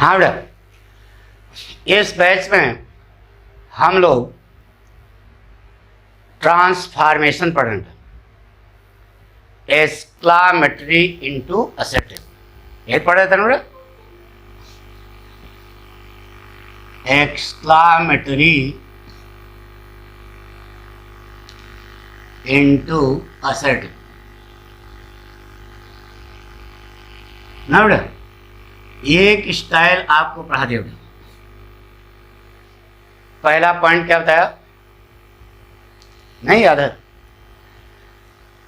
हाँ बेटा, इस बैच में हम लोग ट्रांसफॉर्मेशन पढ़ रहे हैं, एक्सक्लामेटरी इनटू असर्टिव। ये पढ़ रहे थे ना बेटा, एक्सक्लामेटरी इनटू असर्टिव ना बेटा। एक स्टाइल आपको पढ़ा दिया बेटा। पहला पॉइंट क्या बताया, नहीं याद है?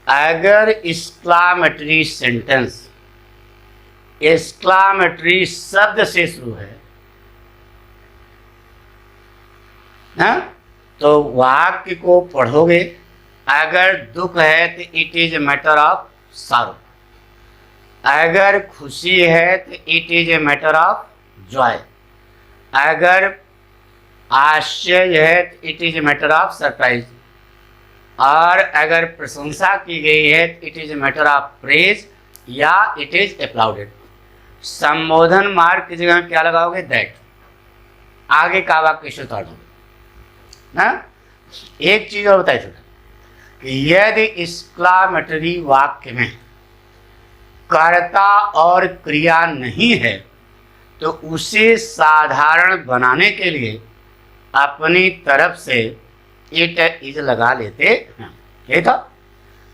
अगर एक्सक्लामेटरी सेंटेंस एक्सक्लामेटरी शब्द से शुरू है ना, तो वाक्य को पढ़ोगे। अगर दुख है तो it is a matter of सारो, अगर खुशी है तो it is a matter of Joy, अगर आश्चर्य है तो it is a matter of surprise, और अगर प्रशंसा की गई है तो it is a matter of praise या इट इज अप्लाउडेड। संबोधन मार्ग की जगह क्या लगाओगे? दैट। आगे का वाक्य से उतार दोगे ना। एक चीज और बताइए छोटा, कि यदि एक्सक्लामेटरी वाक्य में कर्ता और क्रिया नहीं है तो उसे साधारण बनाने के लिए अपनी तरफ से इट इज लगा लेते हैं। ये था।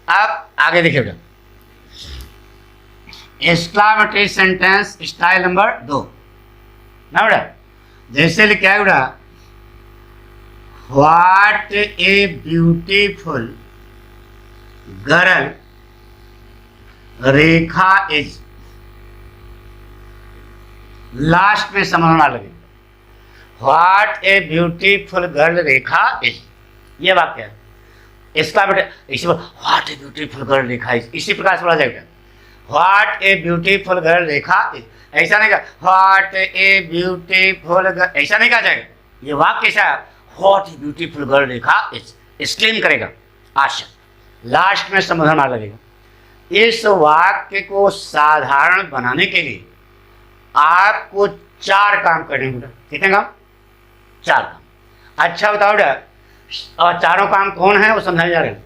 अब आगे देखिए बेटा, एक्सक्लामेटरी सेंटेंस स्टाइल नंबर 2 ना बेटा। जैसे लिखा है बेटा, what a beautiful girl Rekha is. Last में समझना लगे, what a beautiful girl Rekha is, ये वाक्य है। इसका बेटा इसी what a beautiful girl Rekha is, इसी प्रकार से बोला जाएगा। What a beautiful girl Rekha is, ऐसा नहीं कहा व्हाट ए ब्यूटीफुल गर्ल, ऐसा नहीं कहा जाएगा। ये वाक्य ऐसा, what a beautiful girl Rekha is, exclaim करेगा आशा, लास्ट में समझना लगेगा। इस वाक्य को साधारण बनाने के लिए आपको 4 काम करने होंगे। कितने काम? 4 काम। अच्छा बताओ बेटा, और चारों काम कौन है वो समझाने जा रहे हैं।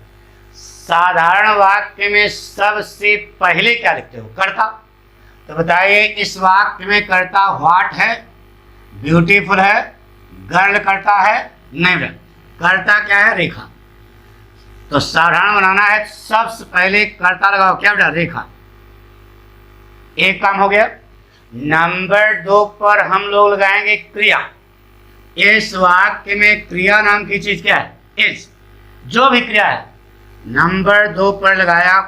साधारण वाक्य में सबसे पहले क्या लिखते हो? कर्ता। तो बताइए, इस वाक्य में कर्ता व्हाट है, ब्यूटीफुल है, गर्ल कर्ता है? नहीं बेटा, कर्ता क्या है? रेखा। तो साधारण बनाना है, सबसे पहले कर्ता लगाओ। क्या बेटा? रेखा। एक काम हो गया। नंबर 2 पर हम लोग लगाएंगे क्रिया। इस वाक्य में क्रिया नाम की चीज क्या है? इज। जो भी क्रिया है, नंबर 2 पर लगाया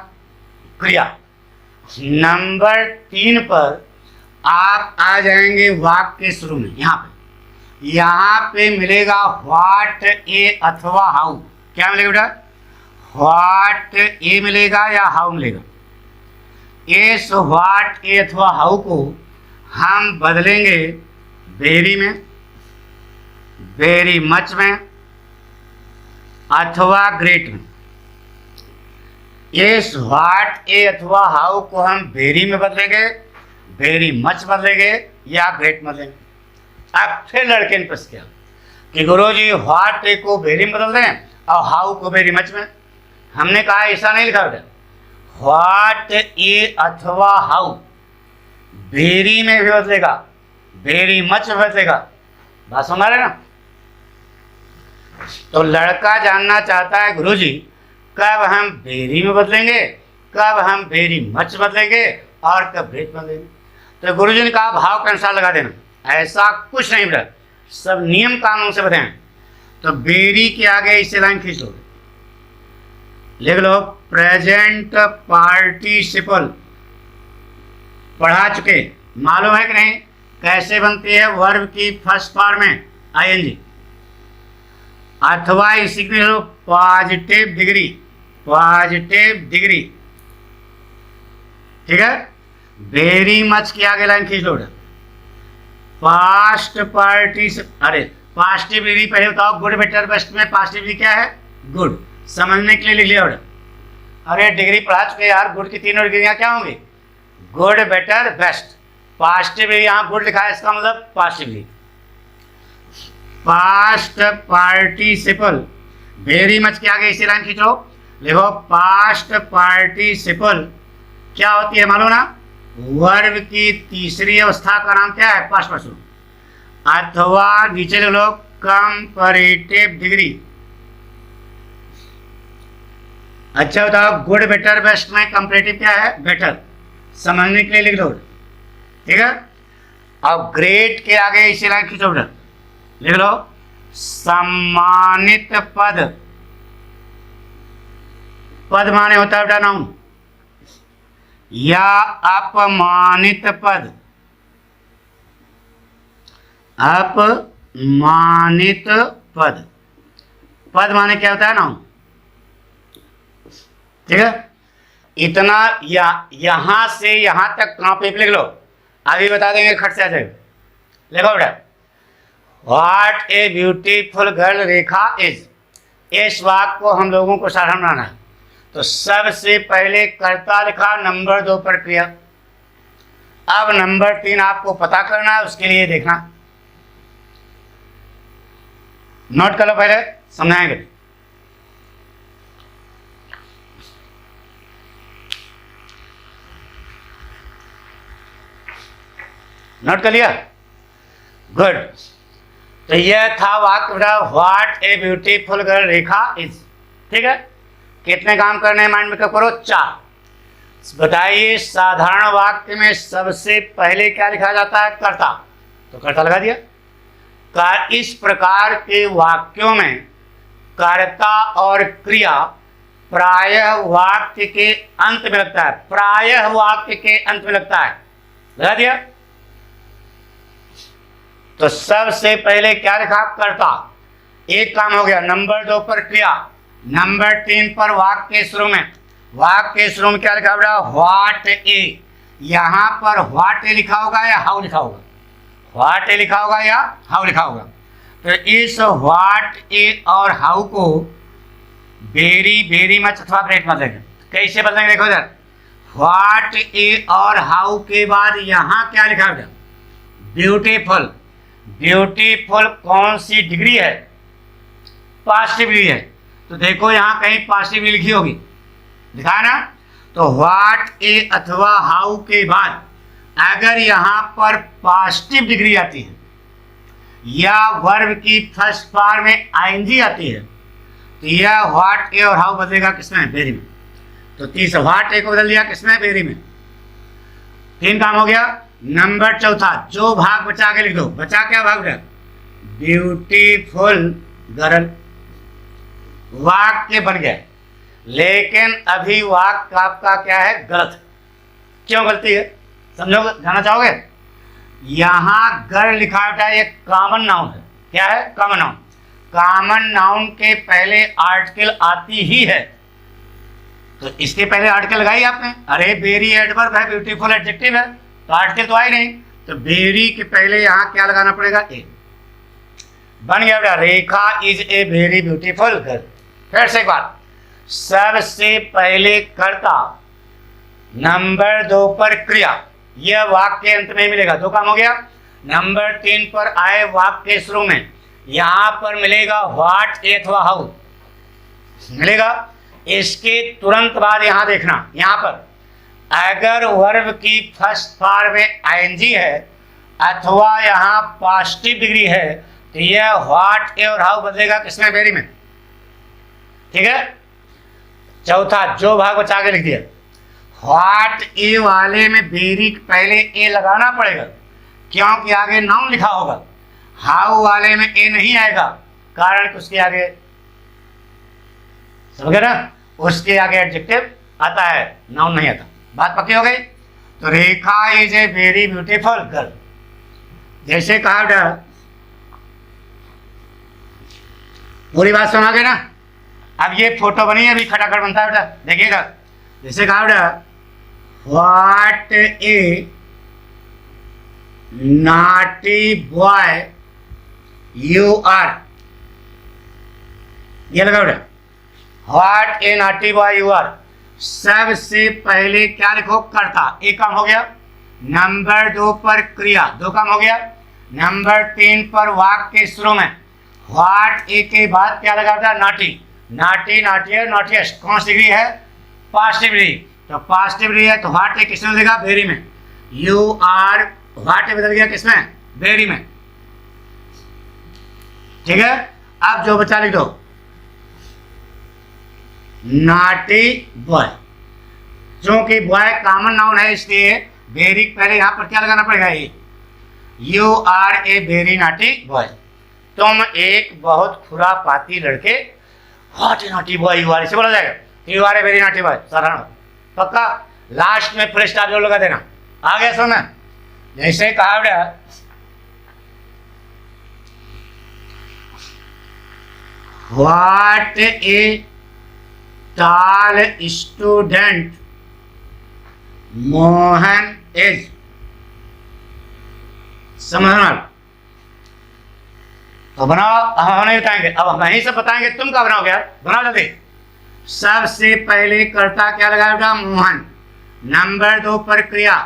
क्रिया। नंबर 3 पर आप आ जाएंगे वाक्य शुरू में। यहाँ पे मिलेगा व्हाट ए अथवा हाउ। क्या मिलेगा बेटा? व्हाट ए मिलेगा या हाउ मिलेगा। इस व्हाट ए अथवा हाउ को हम बदलेंगे वेरी में, वेरी मच में, अथवा ग्रेट में। इस व्हाट ए अथवा हाउ को हम वेरी में बदलेंगे, वेरी मच बदलेंगे या ग्रेट बदलेंगे। अब फिर लड़के ने प्रश्न किया कि गुरुजी व्हाट ए को वेरी में बदल दें और हाउ को वेरी मच में। हमने कहा ऐसा नहीं लिखा बेटा, व्हाट ए अथवा हाउ वेरी में भी बदलेगा, वेरी मच में बदलेगा। बात समझ रहे ना? तो लड़का जानना चाहता है गुरुजी कब हम वेरी में बदलेंगे, कब हम वेरी मच बदलेंगे और कब ग्रेट बदलेंगे। तो गुरुजी ने कहा भाव के अनुसार लगा देना। ऐसा कुछ नहीं बेटा, सब नियम कानून से बताएं। तो वेरी के आगे इसे लाइन खींच लो, लिख लो प्रेजेंट पार्टिसिपल। पढ़ा चुके, मालूम है कि नहीं कैसे बनती है वर्ब की फर्स्ट फॉर्म में? आईएनजी। अथवा इसी के लो पॉजिटिव डिग्री, पॉजिटिव डिग्री। ठीक है। वेरी मच के आगे लाइन खींच लो। पास्ट पार्टिसिपल, अरे पॉजिटिव डिग्री पहले बताओ। गुड बेटर बेस्ट में पॉजिटिव डिग्री क्या है? गुड। समझने के लिए लिख लिया बेटा। अरे डिग्री पढ़ा चुके यार, गुड की 3 डिग्रियां क्या होंगी? Good better best. पास्ट भी यहाँ गुड लिखा है, इसका मतलब पास्ट भी। पास्ट पार्टिसिपल, वेरी मच के आगे इसी लाइन खींचो, देखो पास्ट पार्टिसिपल क्या होती है मालूम ना, वर्ब की तीसरी अवस्था का नाम क्या है, पास्ट पर्सन, अथवा नीचे लिख लो कंपैरेटिव डिग्री। अच्छा बताओ, गुड बेटर बेस्ट में कंपैरेटिव क्या है, बेटर, समझने के लिए लिख दो, ठीक है। अब ग्रेट के आगे इसी लाइन खींचो बेटा, लिख लो सम्मानित पद, पद माने होता है बेटा नाउन, या अपमानित पद, अपमानित पद, पद माने क्या होता है नाउन, ठीक है। इतना यहां से यहां तक कॉपी पे लिख लो, अभी बता देंगे खट से आ जाएगा। लिखो बेटा, what a beautiful girl Rekha is, इस वाक्य को हम लोगों को साधारण बनाना है, तो सबसे पहले कर्ता लिखा, नंबर 2 पर क्रिया। अब नंबर 3 आपको पता करना है, उसके लिए देखना, नोट कर लो, पहले समझाएंगे। नोट कर लिया, गुड। तो यह था वाक्य, what a beautiful girl Rekha is, ठीक है। कितने काम करने हैं माइंड में करो, 4। बताइए साधारण वाक्य में सबसे पहले क्या लिखा जाता है, कर्ता, तो कर्ता लगा दिया। इस प्रकार के वाक्यों में कर्ता और क्रिया प्रायः वाक्य के अंत में लगता है, प्रायः वाक्य के अंत में लगता है, लगा दिया। तो सबसे पहले क्या लिखा, कर्ता, एक काम हो गया। नंबर 2 पर क्रिया, नंबर 3 पर वाक्य के शुरू में, वाक्य के शुरू में क्या लिखा बेटा, व्हाट ए, यहां पर व्हाट ए लिखा होगा या हाउ लिखा होगा, व्हाट ए लिखा होगा या हाउ लिखा होगा। तो इस व्हाट ए और हाउ को वेरी मच अथवा ग्रेट मत देंगे, कैसे बदलेंगे देखो इधर, व्हाट ए और हाउ के बाद यहां क्या लिखा होगा, ब्यूटीफुल। ब्यूटीफुल कौन सी डिग्री है, पास्ट डिग्री है, तो देखो यहां कहीं पास्ट डिग्री लिखी होगी, लिखा ना। तो व्हाट ए अथवा हाउ के बाद अगर यहां पर पॉजिटिव डिग्री आती है या वर्ब की फर्स्ट फॉर्म में आईएनजी आती है, तो यह व्हाट ए और हाउ बदलेगा किसमें, वेरी में। तो 30 व्हाट ए को बदल दिया किसमें, वेरी में। 3 काम हो गया। नंबर 4, जो भाग बचा के लिख दो, बचा क्या भाग, ब्यूटीफुल गर्ल, वाक्य बन गया। लेकिन अभी वाक्य आपका क्या है, गलत। क्यों गलती है, समझो, जानना चाहोगे। यहां गर्ल लिखा बेटा एक कॉमन नाउन है, क्या है, कॉमन नाउन। कॉमन नाउन के पहले आर्टिकल आती ही है, तो इसके पहले आर्टिकल लगाई आपने। अरे वेरी एडवर्ब है, ब्यूटीफुल एडजेक्टिव है, तो आर्टिकल तो आई नहीं, तो वेरी के पहले यहां क्या लगाना पड़ेगा, ए। बन गया बेटा, Rekha is a very beautiful girl. फिर से एक बार, सबसे पहले कर्ता, नंबर 2 पर क्रिया, यह वाक्य अंत में मिलेगा, 2 काम हो गया। नंबर 3 पर आए वाक्य शुरू में, यहां पर मिलेगा व्हाट ए अथवा हाउ मिलेगा। इसके तुरंत बाद यहां देखना, यहां पर अगर वर्ब की फर्स्ट फॉर्म में आईएनजी है अथवा यहां पॉजिटिव डिग्री है, तो यह व्हाट ए और हाउ बदलेगा किसमें, वेरी में, ठीक है। 4, जो भाग बचा के लिख दिया, व्हाट ए वाले में वेरी पहले ए लगाना पड़ेगा, क्योंकि आगे नाउन लिखा होगा। हाउ वाले में ए नहीं आएगा, कारण कि उसके आगे, समझ ना, उसके आगे एडजेक्टिव आता है, नाउन नहीं आता। बात पक्की हो गई। तो Rekha is a very beautiful girl, जैसे कहा बेटा, पूरी बात सुना गए ना। अब ये फोटो बनी है, अभी खटाखट बनता है बेटा, देखिएगा। जैसे कहा बेटा, what a naughty boy you are, ये लगा बेटा, what a naughty boy you are. सबसे पहले क्या लिखो, कर्ता, एक काम हो गया। नंबर 2 पर क्रिया, 2 काम हो गया। नंबर 3 पर वाक्य के शुरू में व्हाट ए के बाद क्या लगा था? Naughty, naughty, naughtier, naughtiest. कौन सी डिग्री है? Past degree. तो पास्ट डिग्री है तो व्हाट ए किसमें बदलेगा? वेरी में। यू आर, व्हाट ए बदल गया किसमें? वेरी में। ठीक है, अब जो बचा लिख दो, नॉटी बॉय। क्योंकि बॉय कॉमन नाउन है इसलिए वेरी पहले यहां पर क्या लगाना पड़ेगा? ये you are a very naughty boy. तुम एक बहुत खुरापाती लड़के, what a naughty boy you are, इसे बोला जाएगा। You are a very naughty boy, साधारण पक्का। लास्ट में फुल स्टॉप जो लगा देना। आ गया समझ? जैसे कहा बेटा, what A tall student Mohan is. समझना? तो बनाओ, हम नहीं बताएंगे, अब हम यहीं से बताएंगे, तुम क्या बनाओगे यार? बनाओ जल्दी। सबसे पहले कर्ता क्या लगाएगा? मोहन। नंबर 2 पर क्रिया,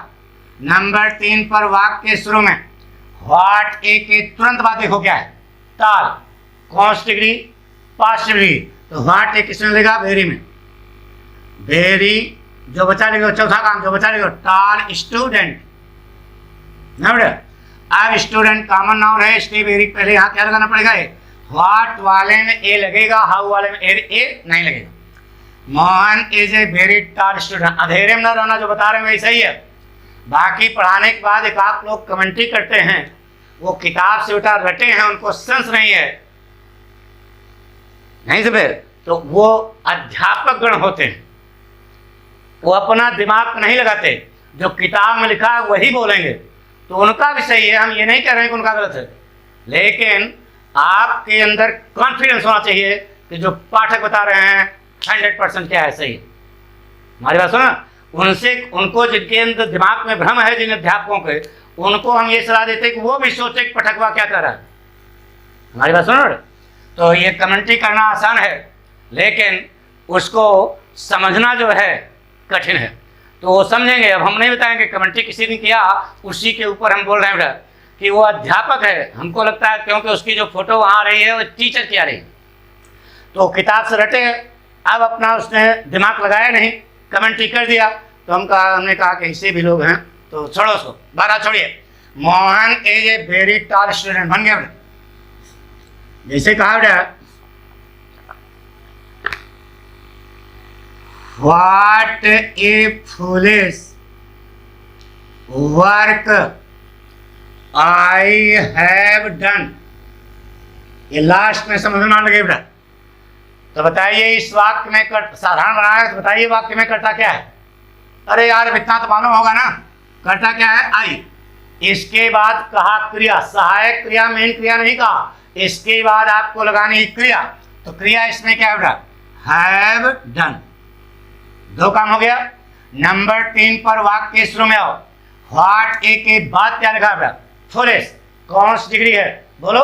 नंबर 3 पर वाक्य के शुरू में व्हाट ए के तुरंत बाद देखो क्या है? टाल। कौन सी डिग्री? Past degree. तो व्हाट ए किसमें लेगा? वेरी में। वेरी जो बचा लेगा, चौथा काम जो बचा लेगा, टाल स्टूडेंट। अब स्टूडेंट कॉमन नाउन है इसलिए वेरी पहले यहाँ क्या लगाना पड़ेगा? व्हाट वाले में ए लगेगा, हाउ वाले में ए नहीं लगेगा। मोहन इज ए वेरी टाल स्टूडेंट। अंधेरे में न रहना, जो बता रहे हैं वही सही है। बाकी पढ़ाने के बाद एक आप लोग कमेंट्री करते हैं, वो किताब से उठा रटे हैं, उनको सेंस नहीं है, नहीं समझे? तो वो अध्यापक गण होते हैं, वो अपना दिमाग नहीं लगाते, जो किताब में लिखा है वही बोलेंगे। तो उनका भी सही है, हम ये नहीं कह रहे हैं कि उनका गलत है, लेकिन आपके अंदर कॉन्फिडेंस होना चाहिए कि जो पाठक बता रहे हैं 100% क्या है सही। हमारी बात सुना? उनसे, उनको जिनके अंदर दिमाग में भ्रम है, जिन अध्यापकों के, उनको हम ये सलाह देते हैं कि वो भी सोचे कि पठकवा क्या कर रहा है। हमारी बात सुनो? तो ये कमेंट्री करना आसान है, लेकिन उसको समझना जो है कठिन है। तो वो समझेंगे। अब हम नहीं बताएंगे, कमेंट्री किसी ने किया उसी के ऊपर हम बोल रहे हैं कि वो अध्यापक है। हमको लगता है क्योंकि उसकी जो फोटो वहाँ आ रही है वो टीचर की आ रही है, तो किताब से रटे, अब अपना उसने दिमाग लगाया नहीं, कमेंट्री कर दिया। तो हमने कहा कि ऐसे भी लोग हैं, तो छोड़ो उसको, बारह छोड़िए। Mohan is a very tall student बन गया। जैसे कहा बेटा, what A foolish work I have done. ये लास्ट में समझना लगे बेटा। तो बताइए इस वाक्य में साधारण बनाया है, तो बताइए वाक्य में कर्ता क्या है? अरे यार इतना तो मालूम होगा ना, कर्ता क्या है? आई। इसके बाद कहा क्रिया, सहायक क्रिया, मेन क्रिया नहीं कहा। इसके बाद आपको लगानी है क्रिया, तो क्रिया इसमें क्या है बेटा? Have done. दो काम हो गया। नंबर 3 पर वाक्य शुरू में आओ। व्हाट ए के बाद क्या लिखा बेटा? फुलिश। कौन सी डिग्री है? बोलो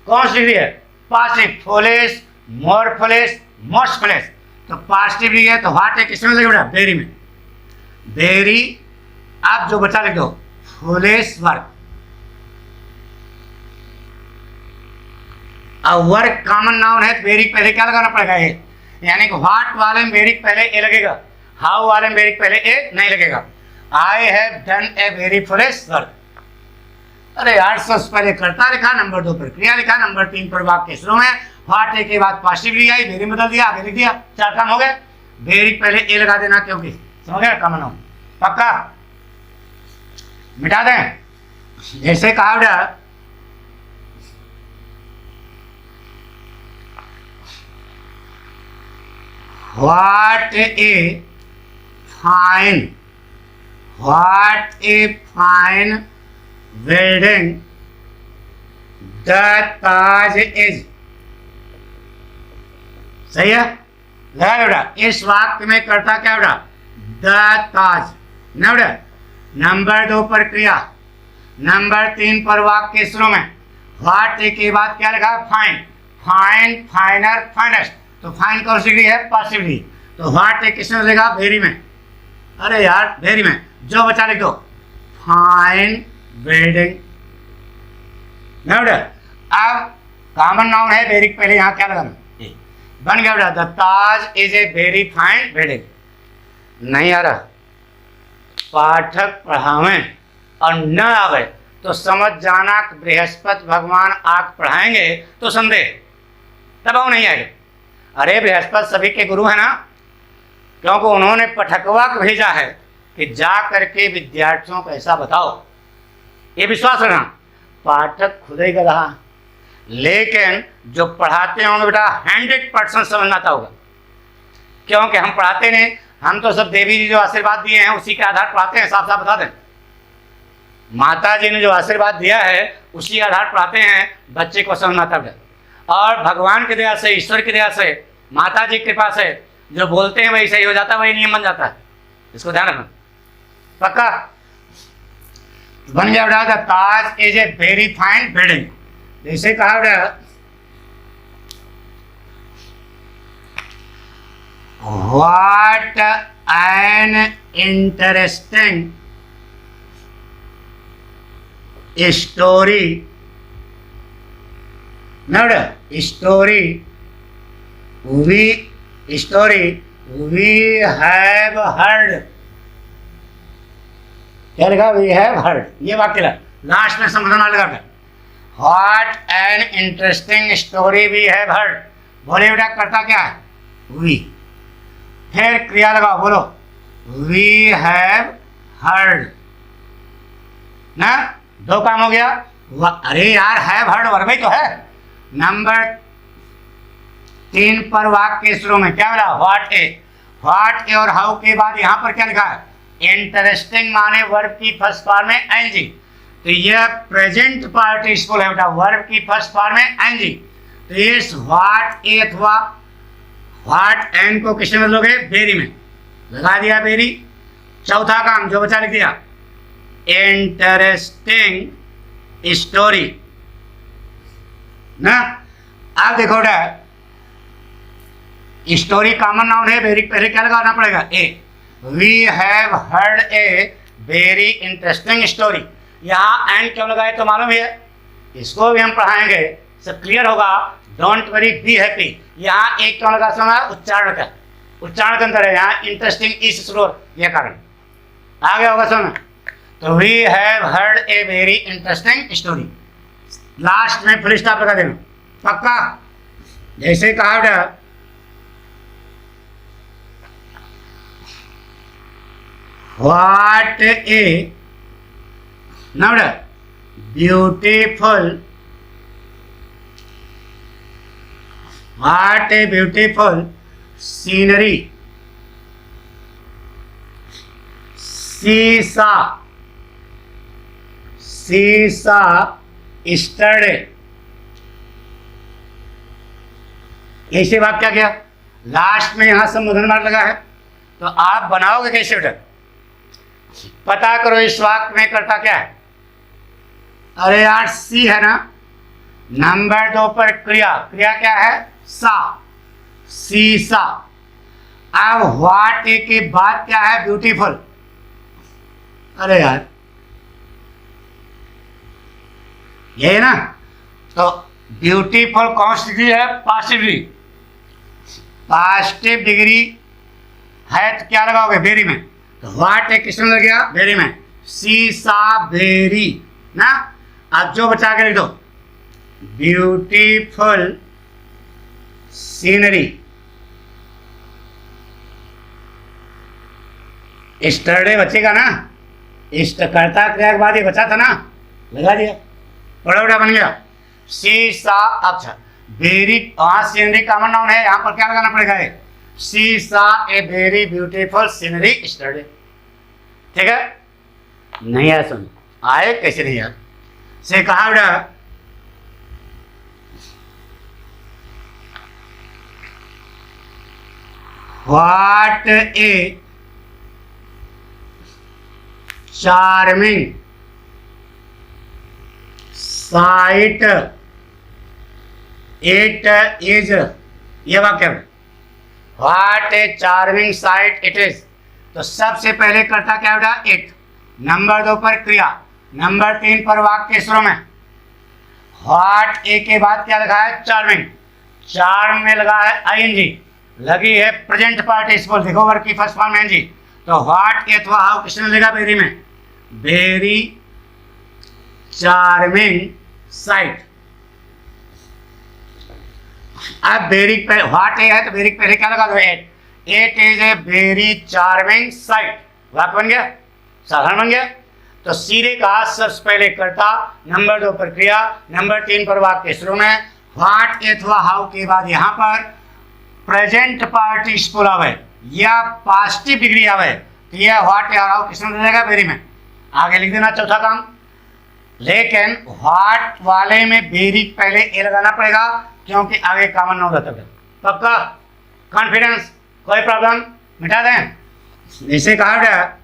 कौन सी डिग्री है? पास्ट। फुलिश, मोर फुलिश, मोस्ट फुलिश। तो पास्ट डिग्री है, तो व्हाट ए किसमें लगेगा बेटा? वेरी में। वेरी। आप जो बचा लिख दो, फुलिश वर्क। अब वर्क कॉमन नाउन है, वेरी पहले क्या लगाना पड़ेगा? ए। यानी कि व्हाट वाले में वेरी पहले ए लगेगा, हाउ वाले में वेरी पहले ए नहीं लगेगा। I have done a very foolish work. अरे यार सबसे पहले कर्ता लिखा, नंबर 2 पर क्रिया लिखा, नंबर 3 पर वाक्य शुरू में व्हाट ए के बाद पासिव लिया, वेरी बदल दिया, आगे लिख दिया, 4 काम हो गए। वेरी पहले ए लगा देना, क्योंकि समझ गया कॉमन नाउन। पक्का मिटा दें। जैसे कहा बेटा, what a fine, what a fine building the Taj is. सही है, लगा बेटा। इस वाक्य में कर्ता क्या बेटा? द ताज ना बेटा। नंबर 2 पर क्रिया, नंबर 3 पर वाक्य शुरू में व्हाट ए के बाद क्या लिखा? फाइन। Fine, फाइनर, finest. तो फाइन कौन सी डिग्री है? Passive degree. तो व्हाट ए किसमें लगेगा? वेरी में। अरे यार वेरी में। जो बचा लिख दो, फाइन बिल्डिंग। अब कॉमन नाउन है वेरी, पहले यहाँ क्या लगाना, बन गया बेटा, the Taj is a very fine building. नहीं आ रहा, पाठक पढ़ावे और न आवे तो समझ जाना कि बृहस्पति भगवान आग पढ़ाएंगे तो संदेह, तब वो नहीं आएगा। अरे बृहस्पति सभी के गुरु है ना, क्योंकि उन्होंने पठकवा को भेजा है कि जा करके विद्यार्थियों को ऐसा बताओ। ये विश्वास रखना, पाठक खुद ही कर रहा, लेकिन जो पढ़ाते होंगे बेटा 100% समझना आता होगा, क्योंकि हम पढ़ाते नहीं, हम तो सब देवी जी जो आशीर्वाद दिए हैं उसी के आधार पढ़ाते हैं। साफ साफ बता दें, माता जी ने जो आशीर्वाद दिया है उसी आधार पढ़ाते हैं, बच्चे को समझना आता है। और भगवान की दया से, ईश्वर की दया से, माता जी की कृपा से जो बोलते हैं वही सही हो जाता है, वही नियम बन जाता है। इसको ध्यान रखना पक्का। बन गया बेटा, the Taj is a very fine building. जैसे कहा बेटा, what an interesting story, story we have heard. क्या लिखा, वी हैव हर्ड, ये वाक्य लास्ट में समझना लगा। What an interesting story we have heard, बोले बेटा करता क्या है, वी, फिर क्रिया लगाओ, बोलो वी हैव हर्ड ना, दो काम हो गया। अरे यार हैव हर्ड वर्ब ही तो है। नंबर 3 पर वाक्य के शुरू में क्या बोला, व्हाट ए, व्हाट ए और हाउ के बाद यहाँ पर क्या लिखा है, इंटरेस्टिंग माने वर्ब की फर्स्ट फॉर्म में एनजी, तो यह प्रेजेंट पार्टिसिपल है बेटा, वर्ब की फर्स्ट फॉर्म में एनजी। तो इस व्हाट ए अथवा व्हाट एन को किसमें बदलोगे, वेरी में लगा दिया, वेरी। चौथा काम जो बचा लिख दिया, इंटरेस्टिंग स्टोरी ना। अब देखो बेटा, स्टोरी कॉमन नाउन है, वेरी पहले क्या लगाना पड़ेगा, a. We have heard a very interesting story. यहाँ एंड क्यों लगाए तो मालूम है, इसको भी हम पढ़ाएंगे, सब क्लियर होगा। डोंट वरी बी हैप्पी, यहाँ एक क्यों लगा, सुना उच्चारण का, उच्चारण के अंदर है, यहाँ इंटरेस्टिंग इस स्लो, यह कारण आगे होगा सुना। तो we have heard a very interesting story, last में फुल स्टॉप लगा देना पक्का। जैसे कहा बेटा, व्हाट ए ना बेटा, beautiful, what a beautiful scenery, सीसा, सीसा स्टडे। ऐसे बात क्या किया, लास्ट में यहां संबोधन मार्ग लगा है, तो आप बनाओगे कैसे बेटा, पता करो इस वाक्य में करता क्या है। अरे यार सी है ना, नंबर 2 पर क्रिया, क्रिया क्या है, सा, सीसा। अब व्हाट ए के बाद क्या है, ब्यूटीफुल। अरे यार ये ना, तो ब्यूटीफुल कौन सी डिग्री है, पॉजिटिव डिग्री, पॉजिटिव डिग्री है तो क्या लगाओगे, वेरी में। तो व्हाट ए किसमें लग गया, वेरी में, सीसा वेरी ना। अब जो बचा के लिख दो, ब्यूटीफुल सीनरी, स्टरडे बचेगा ना, इष्टकर्ता क्रिया के बाद ये बचा था ना, लगा दिया, बड़ा बड़ा बन गया। सीसा, अच्छा वेरी, वहां सीनरी कॉमन नाउन है, यहाँ पर क्या लगाना पड़ेगा, सीसा ए वेरी ब्यूटीफुल सीनरी स्टरडे। ठीक है, नहीं आया सुन, आए कैसे नहीं यार से कहा बेटा, what A charming site it is, ये वाक्य है, what A charming site it is. तो सबसे पहले करता क्या बेटा, इट, नंबर 2 पर क्रिया, नंबर 3 पर वाक्य शुरू में। व्हाट ए के बाद क्या लगा है? चार्मिंग। चार्म में लगा है आईएनजी, लगी है प्रेजेंट पार्टिसिपल, देखो वर्ब की फर्स्ट फॉर्म एनजी। तो व्हाट ए अथवा हाउ किसने लगेगा? वेरी में। Very charming site. अब वेरी पे व्हाट ए है तो वेरी पहले क्या लगा दो? एट। It is a very charming site. वाक्य बन गया, साधारण बन गया। तो सीधे कहा सबसे पहले कर्ता, नंबर 2 पर क्रिया, नंबर 3 पर वाक्य शुरू में। व्हाट अथवा हाउ के बाद यहाँ पर प्रेजेंट पार्टिसिपल आवे या पॉजिटिव डिग्री आवे तो यह व्हाट और हाउ किसमें हो जाएगा? वेरी में। आगे लिख देना चौथा काम। लेकिन व्हाट वाले में वेरी पहले ए लगाना पड़ेगा क्योंकि आगे कॉमन नाउन रहता है। पक्का? कॉन्फिडेंस? कोई प्रॉब्लम? मिटा दें। जैसे कहा गया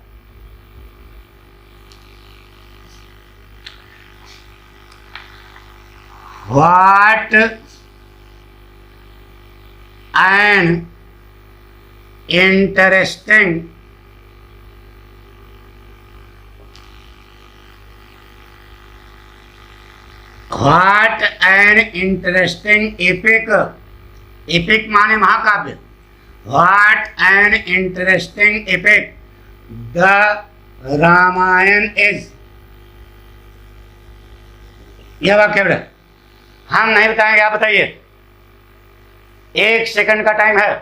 what an interesting what an interesting epic. Epic माने महाकाव्य। What an interesting epic the Ramayana is. यह वाक्य बेटा हम नहीं बताएंगे, आप बताइए। 1 सेकंड का टाइम है,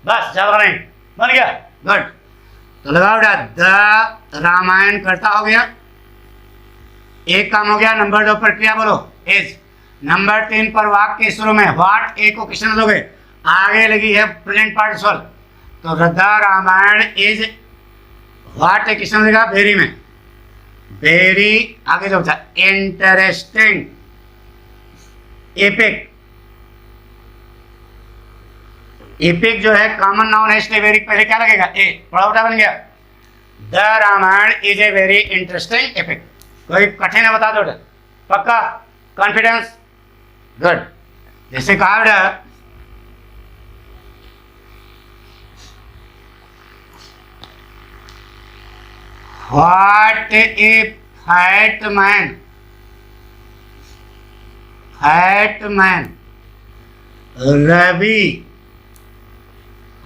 बस ज्यादा नहीं। बन गया? गुड। तो लगाओ बेटा, द रामायण करता हो गया, एक काम हो गया। नंबर 2 पर क्रिया बोलो इज। नंबर 3 पर वाक्य शुरू में व्हाट ए को किसने लोगे? आगे लगी है प्रेजेंट पार्टिसिपल। तो the Ramayana is what a किसने लगेगा? वेरी में। वेरी आगे जो था इंटरेस्टिंग एपिक। एपिक जो है कॉमन नाउन है इसलिए वेरी पहले क्या लगेगा? ए। बड़ा बटा बन गया। The Ramayana is a very interesting epic. कोई कठिन है बता दो बेटा। पक्का? कॉन्फिडेंस? गुड। जैसे कहा बेटा what a fat man. Fat man Ravi.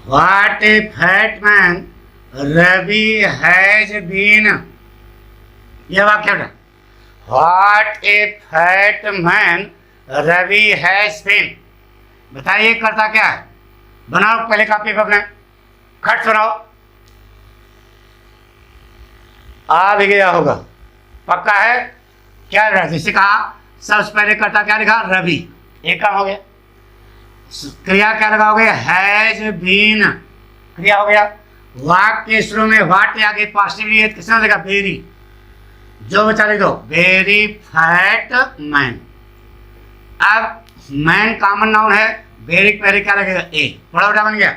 What a fat man Ravi has been. यह वाक्य बेटा what a fat man Ravi has been. बताइए करता क्या है? बनाओ पहले कॉपी पर अपने, खट सुनाओ। आ भी गया होगा, पक्का है? क्या रहा? जैसे कहा सबसे पहले करता क्या लिखा? रवि। एक काम हो गया। क्रिया क्या लगाओगे? Has been. क्रिया हो गया। वाक्य शुरू में व्हाट के आगे पॉजिटिव किसने लगेगा? वेरी। जो बचा लिख दो, वेरी फैट मैन। अब मैन कॉमन नाउन है, वेरी पहले क्या लगेगा? ए। बड़ा बड़ा बन गया।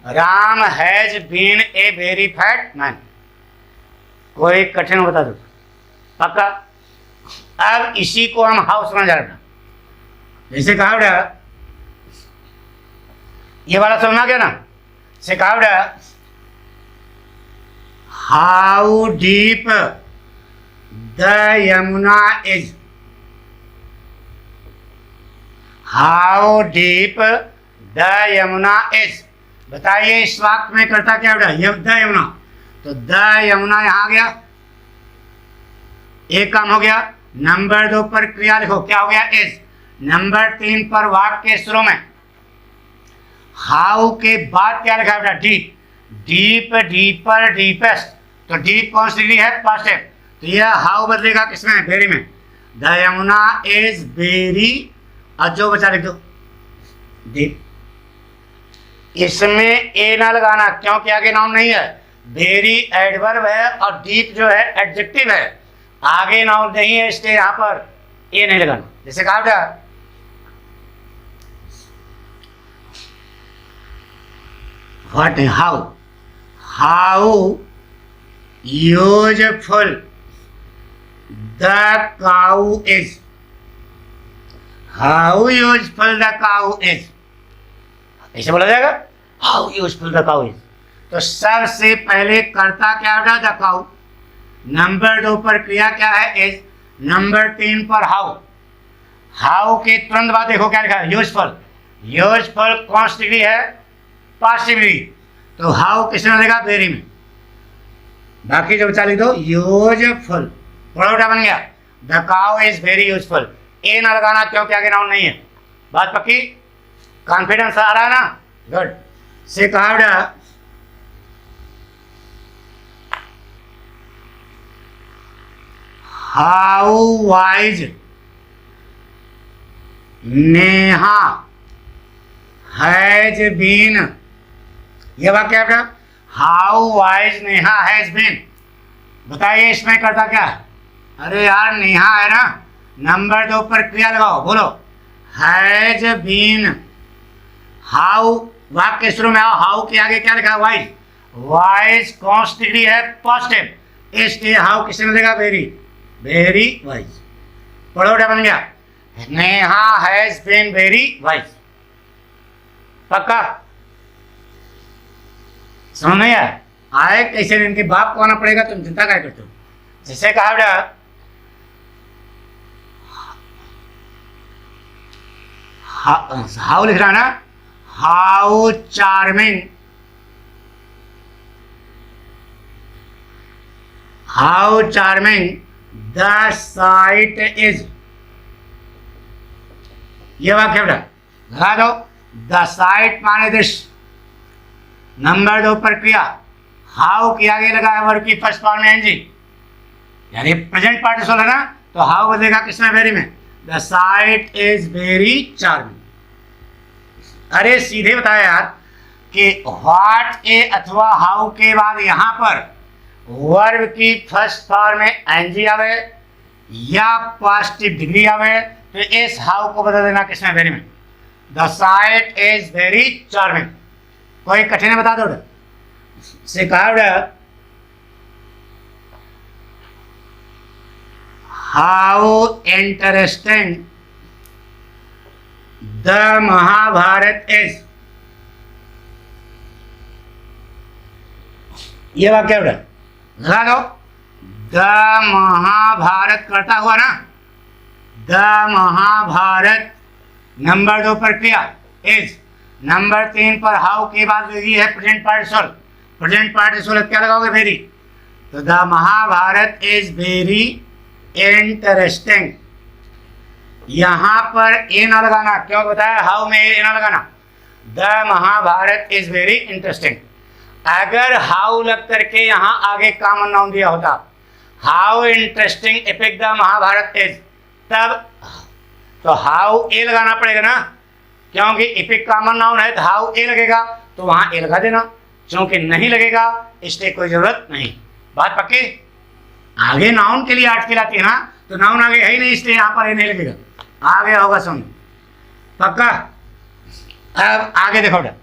Ram has been a very fat man. कोई कठिन बता दो। पक्का? अब इसी को हम हाउ समझ रहे हैं। जैसे कहा बेटा ये वाला समझ आ गया ना? से कहा बेटा how deep the Yamuna is. How deep the Yamuna is. बताइए इस वाक्य में करता क्या बेटा? द यमुना। तो द यमुना यहां आ गया, एक काम हो गया। नंबर 2 पर क्रिया लिखो, क्या हो गया? इज। नंबर 3 पर वाक्य शुरू में हाउ के बाद क्या लिखा बेटा? डीप। Deep, deeper, deepest. तो डीप कौन सी डिग्री है? पॉजिटिव। तो यह हाउ बदलेगा किसमें? वेरी में। द यमुना इज वेरी, और जो बचा लिख दो डीप। इसमें ए ना लगाना क्योंकि आगे नाउन नहीं है। वेरी एडवर्ब है और डीप जो है एडजेक्टिव है, आगे नाउन नहीं है, इसलिए यहां पर ए नहीं लगाना। जैसे कहा बेटा what how. How useful the cow is. How useful the cow is, ऐसे बोला जाएगा। How useful the cow is. तो सबसे पहले करता क्या बेटा? The cow. नंबर 2 पर क्रिया क्या है? इज। नंबर 3 पर हाउ। हाउ के तुरंत बाद देखो क्या लिखा है? यूजफुल। यूजफुल कौन सी डिग्री है? Past degree. तो हाउ किसमें लगेगा? वेरी में। बाकी जो बचा लिख दो यूजफुल। थोड़ा उल्टा बन गया। The cow is very useful. A ना लगाना क्योंकि आगे नाउन नहीं है। बात पक्की? कॉन्फिडेंस आ रहा है ना? गुड। से कहा how wise Neha has been. ये वाक्य आपका how wise Neha has been. बताइए इसमें करता क्या? अरे यार नेहा है ना, नंबर 2 पर क्रिया लगाओ, बोलो हैज बीन। हाउ वाक्य शुरू में आओ, हाउ के आगे क्या लिखा? वाइज। वाइज कौन सी डिग्री है? पॉजिटिव। इसलिए हाउ किससे मिलेगा? वेरी। Very wise. पढ़ो बन गया। Neha has been very wise. पक्का? समझ नहीं आए? कैसे इनके बाप को आना पड़ेगा, तुम चिंता क्या करते हो? जिसे कहा बेटा हाउ लिख रहा ना, how charming, how charming the site is. ये वाक्य बेटा लगा दो। द साइट माने दृश्य। नंबर 2 पर क्रिया हाउ के आगे लगा है वर्ब की फर्स्ट फॉर्म में एनजी, यानी प्रेजेंट पार्टिसिपल है ना, तो हाउ बदलेगा किसमें? वेरी में। The site is very charming. अरे सीधे बताया यार कि व्हाट ए अथवा हाउ के बाद यहां पर वर्ब की फर्स्ट फॉर्म में एनजी आवे या पॉजिटिव डिग्री आवे, तो इस हाउ को बदल देना किसमें? वेरी में। The site is very charming. कोई कठिन है बता दो। से कहा how interesting the Mahabharata is. ये वाक्य लगा दो। द महाभारत करता हुआ ना, द महाभारत नंबर 2 पर क्रिया इज। नंबर 3 पर हाउ के बाद लगी है प्रेजेंट पार्टिसिपल। प्रेजेंट पार्टिसिपल क्या लगाओगे? वेरी। तो the Mahabharata is very interesting. यहां पर ए ना लगाना, क्यों बताया? हाउ में ए ना लगाना। The Mahabharata is very interesting. अगर हाउ लग करके यहां आगे कॉमन नाउन दिया होता, how interesting epic the Mahabharata is, तब तो हाउ ए लगाना पड़ेगा ना, क्योंकि एपिक कॉमन नाउन है तो हाउ ए लगेगा, तो वहां ए लगा देना। क्योंकि नहीं लगेगा इसलिए कोई जरूरत नहीं। बात पक्की? आगे नाउन के लिए आर्टिकल आती है ना, तो नाउन आगे है ही नहीं इसलिए यहां पर ए नहीं लगेगा। आगे होगा समझ। पक्का? अब आगे देखो बेटा,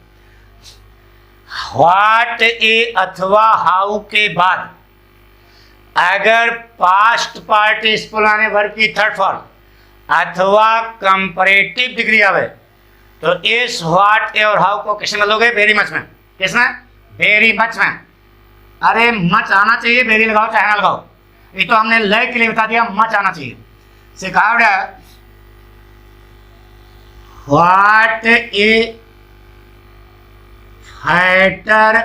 व्हाट ए अथवा हाउ के बाद अगर पास्ट पार्टिसिपल आने वर्ब की थर्ड फॉर्म अथवा कंपैरेटिव डिग्री आवे, तो इस व्हाट ए और हाउ को किसमें लोगे? वेरी मच में। किसमें? वेरी मच में। अरे मच आना चाहिए, वेरी लगाओ चाहे ना लगाओ, ये तो हमने लय के लिए बता दिया, मच आना चाहिए। सिखाओ what A fighter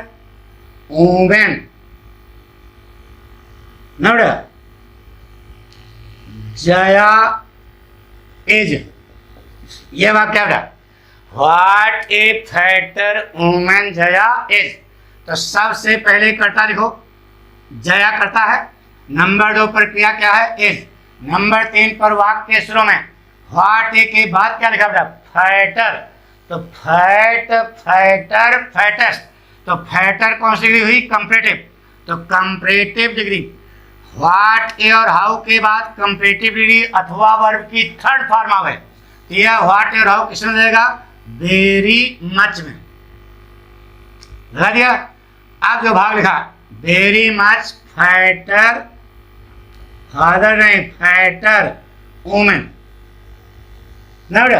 women. Note Jaya is. ये वाक्य बेटा what A fighter women Jaya is. तो सबसे पहले कर्ता लिखो, जया करता है। नंबर 2 पर क्रिया क्या है? इज। नंबर 3 पर वाक्य के शुरू में व्हाट ए के बाद क्या लिखा बेटा? फाइटर। तो फैट, फाइटर, फैटेस्ट। तो फैटर कौन सी डिग्री हुई? कंपैरेटिव। तो कंपैरेटिव डिग्री व्हाट ए और हाउ के बाद कंपैरेटिव डिग्री अथवा वर्ब की थर्ड फॉर्म आवे, तो यह व्हाट ए और हाउ किसमें रहेगा? वेरी मच में। लगा दिया? अब जो भाग लिखा वेरी मच फाइटर, फादर नहीं फाइटर वुमेन। ना बेटा,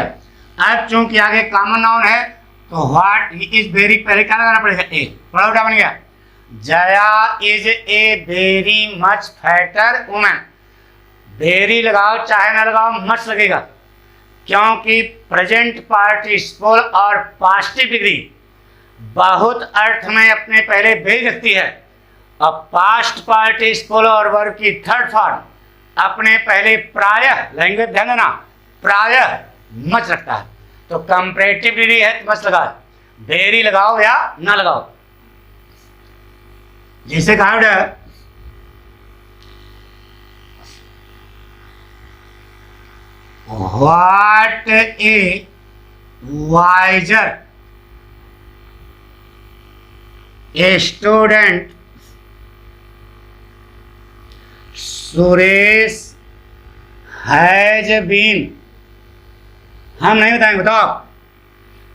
अब चूंकि आगे कॉमन नाउन है तो व्हाट इज वेरी पहले क्या लगाना पड़ेगा? ए। बड़ा उल्टा बन गया। Jaya is a very much fatter women. Very लगाओ चाहे ना लगाओ, मच लगेगा, क्योंकि प्रेजेंट पार्टिसिपल और पास्टिव डिग्री बहुत अर्थ में अपने पहले वेरी रखती है, और पास्ट पार्टिसिपल और वर्ब की थर्ड फॉर्म अपने पहले प्रायः, लैंग्वेज ध्यान देना, प्रायः मच रखता है। तो कंपैरेटिव डिग्री है तो मच लगाओ, वेरी लगाओ या ना लगाओ। जैसे कहा what a wiser a student Suresh has been. हम नहीं बताएंगे, बताओ।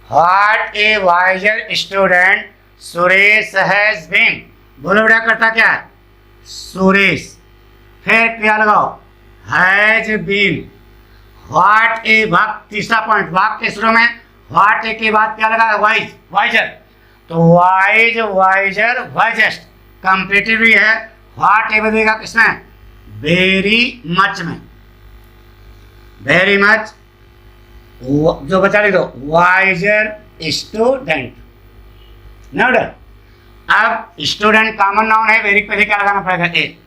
What a wiser student Suresh has been. बोलो बेटा करता क्या है? सुरेश। फिर क्या लगाओ? Has been. व्हाट ए भाग, तीसरा पॉइंट, भाग के शुरू में व्हाट ए के बाद क्या लगा? Wise, wiser. तो वाइज, वाइजर, वाइजेस्ट कंपेरेटिव है। व्हाट ए बदलेगा किसमें? वेरी मच में। वेरी मच जो बचा लिख दो, वाइजर स्टूडेंट। नोट। अब स्टूडेंट कॉमन नाउन है, वेरी पहले क्या लगाना पड़ेगा? ए।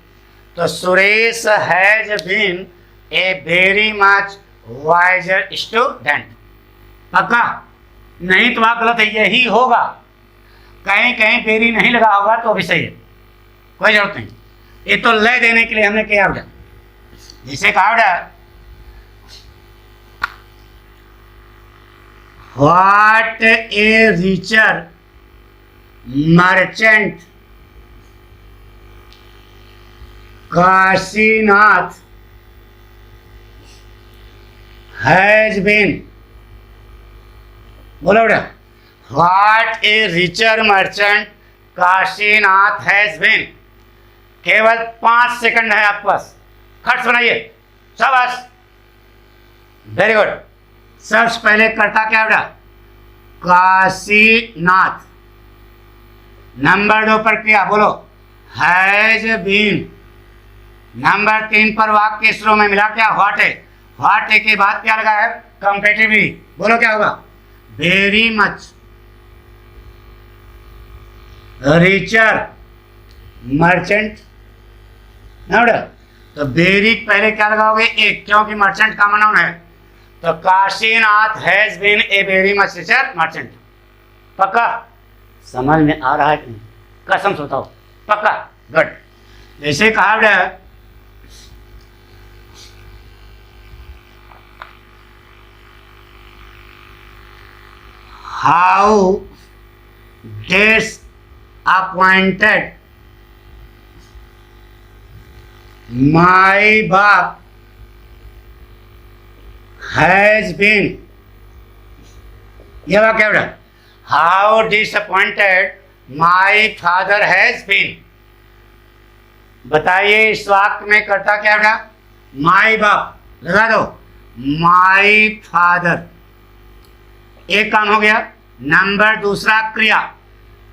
तो Suresh has been a very much wiser student. पक्का? नहीं तो आप गलत है, यही होगा। कहीं कहीं वेरी नहीं लगा होगा तो भी सही है, कोई जरूरत नहीं। ये तो लय देने के लिए हमने किया बेटा। जिसे कहा बेटा what a richer merchant Kashinath has been. बोलो बेटा, what a richer merchant Kashinath has been. केवल 5 सेकंड है आपके पास, खट सुनाइए। शाबाश, वेरी गुड। सबसे पहले करता क्या बेटा? काशीनाथ। नंबर 2 पर क्या? बोलो, हैज बीन। नंबर 3 पर वाक्य के शुरू में मिला क्या? What A. व्हाट ए के बाद क्या लगा है? कंपैरेटिवली। बोलो क्या होगा? Very much. Richer merchant. तो वेरी पहले क्या लगाओगे? एक, क्योंकि मर्चेंट कॉमन नाउन है। तो Kashinath has been a very much richer merchant. पक्का? समझ में आ रहा है कि नहीं? कसम से बताओ, पक्का? गुड। जैसे कहा बेटा हाउ disappointed my बाप has been। यह वाक्य बेटा, how disappointed my father has been. बताइए इस वाक्य में करता क्या बेटा? माई बाप लगा दो, माई फादर। एक काम हो गया। नंबर दूसरा क्रिया,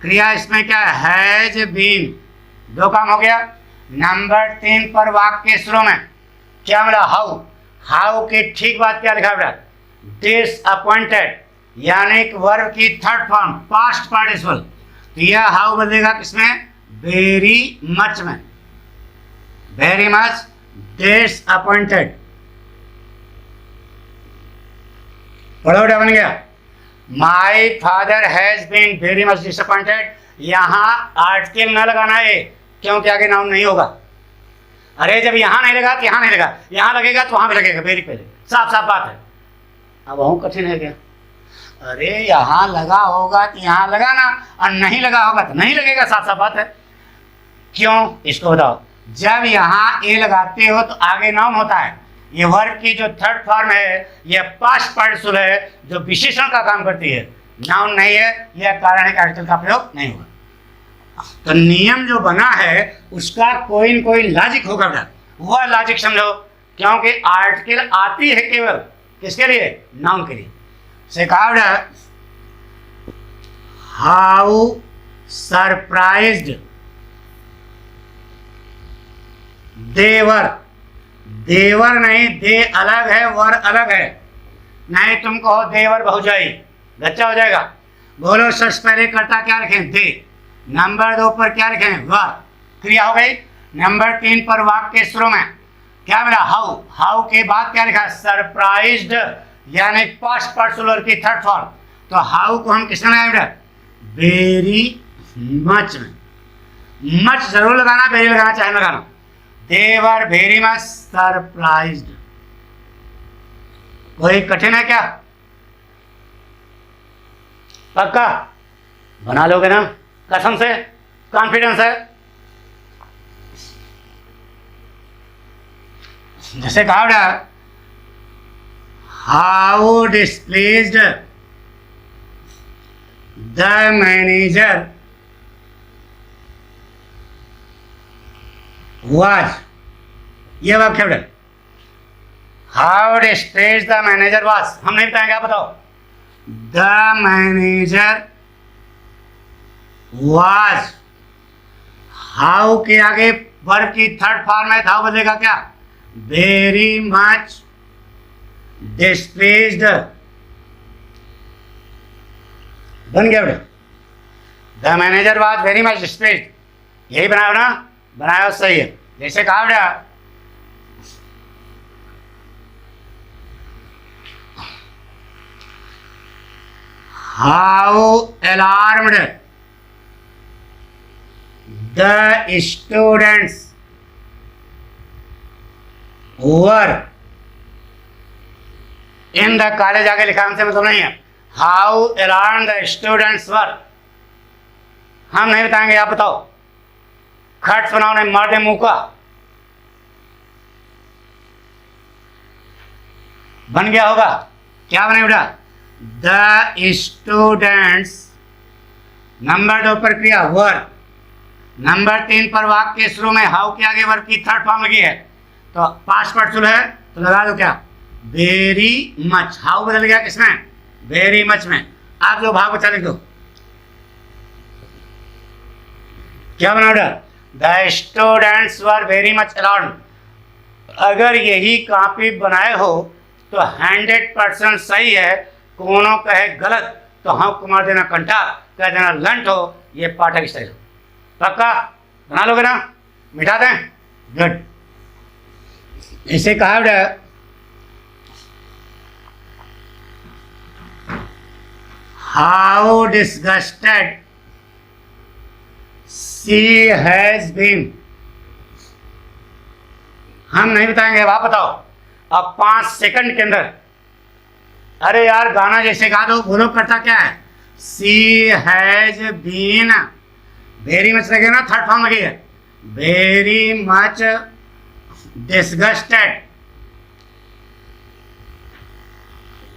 क्रिया इसमें क्या है? Has been. 2 काम हो गया। नंबर 3 पर वाक्य के शुरू में क्या मिला? हाउ। हाउ के ठीक बाद क्या लिखा बेटा? डिसअपॉइंटेड, यानी कि वर्ब की थर्ड फॉर्म पास्ट पार्टिसिपल। तो यह हाउ बदलेगा किसमें? वेरी मच में। Very much disappointed. पढ़ो बेटा, बन गया। My father has been very much disappointed. यहाँ आर्टिकल न लगाना है, क्योंकि आगे नाउन नहीं होगा। अरे जब यहाँ नहीं लगा तो यहाँ नहीं लगा, यहाँ लगेगा तो वहाँ भी लगेगा, वेरी पहले। साफ साफ बात है। अब वहाँ कठिन है क्या? अरे यहाँ लगा होगा तो यहाँ लगाना, और नहीं लगा होगा तो नहीं लगेगा, साफ साफ बात है। क्यों? इसको बताओ। जब यहाँ ए लगाते हो तो आगे नाउन होता है। ये वर्ब की जो थर्ड फॉर्म है यह पास्ट पार्टिसिपल है, जो विशेषण का काम करती है, नाउन नहीं है। यह कारण है कि आर्टिकल का प्रयोग नहीं होगा। तो नियम जो बना है उसका कोई न कोई लॉजिक होगा बेटा, वह लॉजिक समझो। क्योंकि आर्टिकल आती है केवल किसके लिए? नाउन के लिए। से कहा बेटा हाउ सरप्राइज्ड देवर, देवर नहीं, दे अलग है, वर अलग है। नहीं तुम कहो देवर भौजाई, गच्चा हो जाएगा। बोलो सबसे पहले कर्ता क्या लिखें? दे। नंबर 2 पर क्या लिखें? वर। क्रिया हो गई। नंबर 3 पर वाक्य के शुरू में क्या मिला? हाउ। हाउ के बाद क्या लिखा? सरप्राइज्ड, यानी पास्ट पार्टिकुलर की थर्ड फॉर्म। तो हाउ को हम किसमें लगाएंगे? वेरी मच में। मच जरूर लगाना, वेरी लगाना चाहे लगाना। दे वर वेरी मच सरप्राइज्ड। कोई कठिन है क्या? पक्का बना लोगे ना? कसम से? कॉन्फिडेंस है? जैसे कहा बेटा, how displaced the manager was. ये वाक्य बेटा, how displaced the manager was. हम नहीं बताएंगे, आप बताओ। द मैनेजर वाज, हाउ के आगे वर्ब की थर्ड फॉर्म है, था बदलेगा क्या? Very much displaced. बन गया बेटा, the manager was very much displaced. यही बनाओ ना? बनाया सही है। जैसे कहा बेटा, how alarmed the students were in the college. आगे लिखा, हमसे मतलब नहीं है। How alarmed the students were, हम नहीं बताएंगे, आप बताओ। खट सुनाओ, नहीं मार दे मुंह का। बन गया होगा। क्या बने बेटा? द स्टूडेंट्स, नंबर 2 पर क्रिया वर, नंबर 3 पर वाक्य के शुरू में हाउ के आगे वर्ब की थर्ड फॉर्म लगी है, तो पास्ट पार्टिसिपल है, तो लगा दो क्या? Very much. हाउ बदल गया किसमें? वेरी मच में। आप जो भाग बचा लिख दो। क्या बना बेटा? The students were very much alarmed. अगर यही कॉपी बनाए हो तो 100% सही है। कोनो कहे गलत तो हाँ कुमार देना कंटा, कह देना लंट हो। ये पाठक स्टाइल। पक्का बना लोगे ना? मिटा दें? गुड। इसे कहा बेटा, how disgusted she has been. हम नहीं बताएंगे, आप बताओ। अब 5 सेकंड के अंदर। अरे यार गाना जैसे गा दो। बोलो करता क्या है? She has been, very much लगे ना, थर्ड फॉर्म लगी है। Very much disgusted.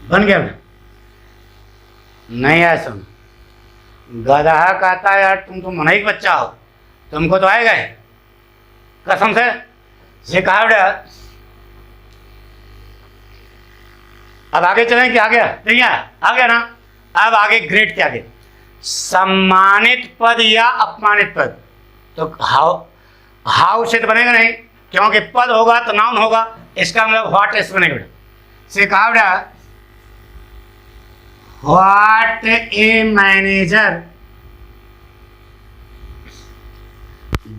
बन गया बेटा? नहीं आया सुन। गधा कहता है यार तुम तो मनाई का बच्चा हो, तुमको तो आएगा ही कसम से। ये कहा बेटा। अब आगे चलें कि आ गया? नहीं आ गया ना? अब आगे ग्रेड के आगे सम्मानित पद या अपमानित पद। तो हाउ से तो बनेगा नहीं, क्योंकि पद होगा तो नाउन होगा। इसका मतलब व्हाट इस बनेगा बेटा। से कहा बेटा, what a manager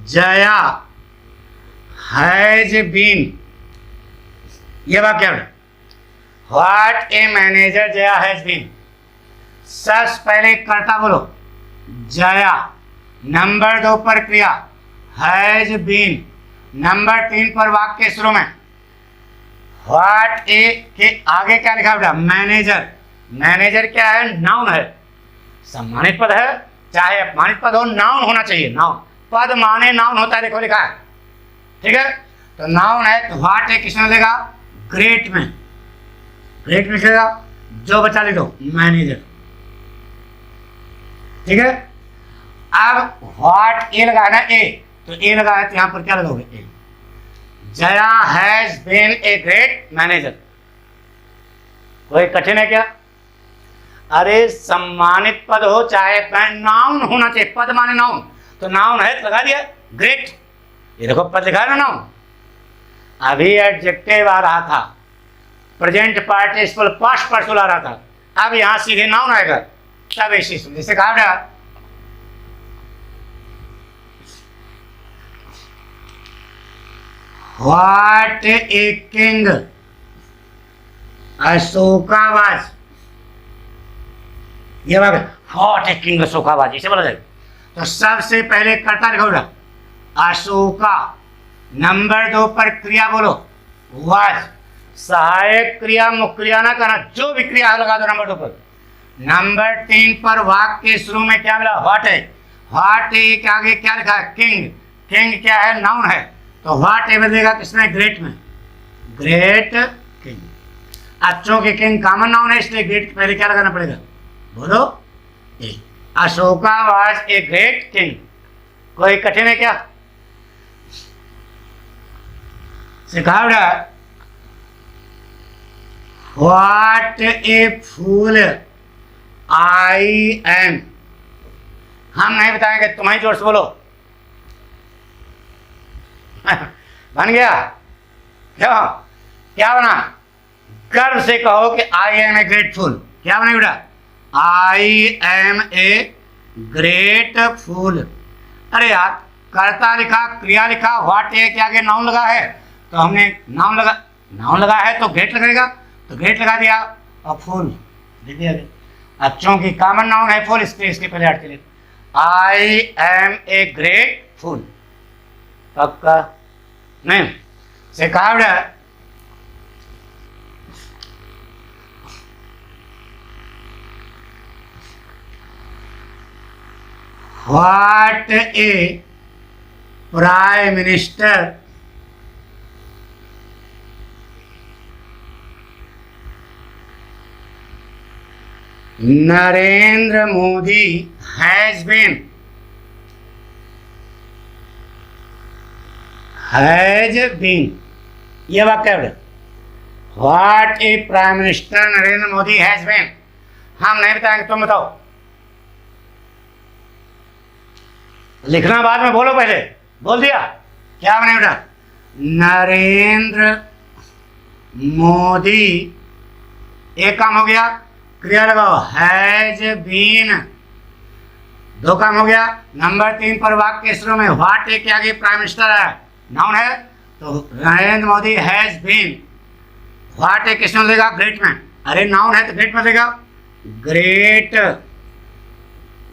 Jaya has been. ये वाक्य है। What a manager Jaya has been. सबसे पहले कर्ता बोलो जया, नंबर 2 पर क्रिया हैज बीन, नंबर 3 पर वाक्य शुरू में व्हाट ए के आगे क्या लिखा बेटा? मैनेजर। मैनेजर क्या है? नाउन है। सम्मानित पद है चाहे अपमानित पद हो, नाउन होना चाहिए। नाउन, पद माने नाउन होता है, देखो लिखा है। ठीक है, तो नाउन है तो व्हाट ए किसमें लेगा? ग्रेट में। ग्रेट में लिखेगा, जो बचा लिख दो मैनेजर। ठीक है, अब व्हाट ए लगाना ए, तो ए लगाया तो यहां पर क्या लगाओगे? A. Jaya has been a great manager. कोई कठिन है क्या? अरे सम्मानित पद हो चाहे नाउन होना चाहिए। पद माने नाउन, तो नाउन है तो लगा दिया ग्रेट। ये देखो पद लिखा है ना नाउन, अभी एडजेक्टिव आ रहा था, प्रेजेंट पार्टिसिपल पास्ट पार्टिसिपल आ रहा था, अब यहां सीधे नाउन आएगा। तब ऐसी जैसे कहा बेटा व्हाट ए किंग अशोकावाज, ये बात व्हाट ए किंग अशोकावाज इसे बोला जाएगा। तो सबसे पहले कर्ता लिखो बेटा अशोका, नंबर 2 पर क्रिया बोलो वाज, सहायक क्रिया मुख्य क्रिया ना करना, जो भी क्रिया लगा दो नंबर 2 पर। नंबर 3 पर वाक्य के शुरू में क्या मिला व्हाट है, व्हाट ए के आगे क्या लिखा है किंग, किंग क्या है नाउन है, तो व्हाट ए बदलेगा किसमें ग्रेट में, ग्रेट किंग। अच्छों के किंग कॉमन नाउन है इसलिए ग्रेट पहले क्या लगाना पड़ेगा बोलो a. Ashoka was a great king, कोई कठिन है क्या, सिखाओ what A fool I am, हम नहीं बताएंगे तुम्हारी जोर से बोलो बन गया क्या, क्या बना, गर्व से कहो कि आई एम ए ग्रेटफुल, क्या बना बेटा आई एम ए ग्रेट फूल। अरे यार कर्ता लिखा क्रिया लिखा व्हाट ए के आगे नाउन लगा है, तो हमने नाउन लगा है तो ग्रेट लगेगा, तो ग्रेट लगा दिया और फूल लिख दिया। अच्छों की कॉमन नाउन है फूल, इसके पहले हट के लिख आई एम ए ग्रेट फूल। पक्का नहीं से कहा बेटा what a prime minister Narendra Modi has been, ये वाक्य है what a prime minister Narendra Modi has been, हम नहीं बताएंगे तुम बताओ, लिखना बाद में बोलो, पहले बोल दिया क्या बने बेटा नरेंद्र मोदी, एक काम हो गया, क्रिया लगाओ हैज बीन, 2 काम हो गया। नंबर 3 पर वाक्य के शुरू में व्हाट ए के आगे प्राइम मिनिस्टर है नाउन है, तो Narendra Modi has been, what a किसमें देगा ग्रेट में, अरे नाउन है तो ग्रेट में देगा ग्रेट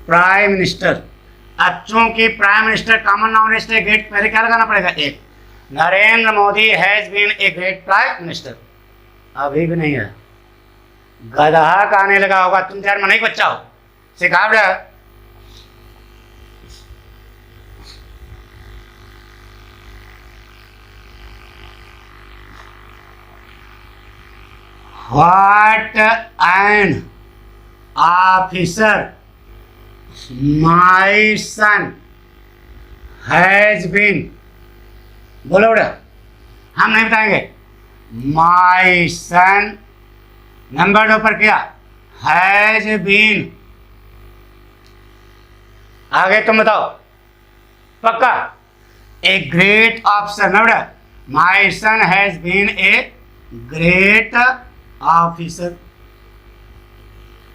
प्राइम मिनिस्टर। अब चूंकि प्राइम मिनिस्टर कॉमन नाउन है इसलिए ग्रेट पहले क्या लगाना पड़ेगा एक, Narendra Modi has been a great prime minister. अभी भी नहीं है, गधा का आने लगा होगा, तुम यार में नहीं बच्चा हो, सिखा बेटा what an officer my son has been, बोलो बेटा हम नहीं बताएंगे, माई सन नंबर 2 पर क्या हैज बीन, आगे तुम बताओ पक्का ए ग्रेट ऑफिसर ना बेटा, my son has been a great officer.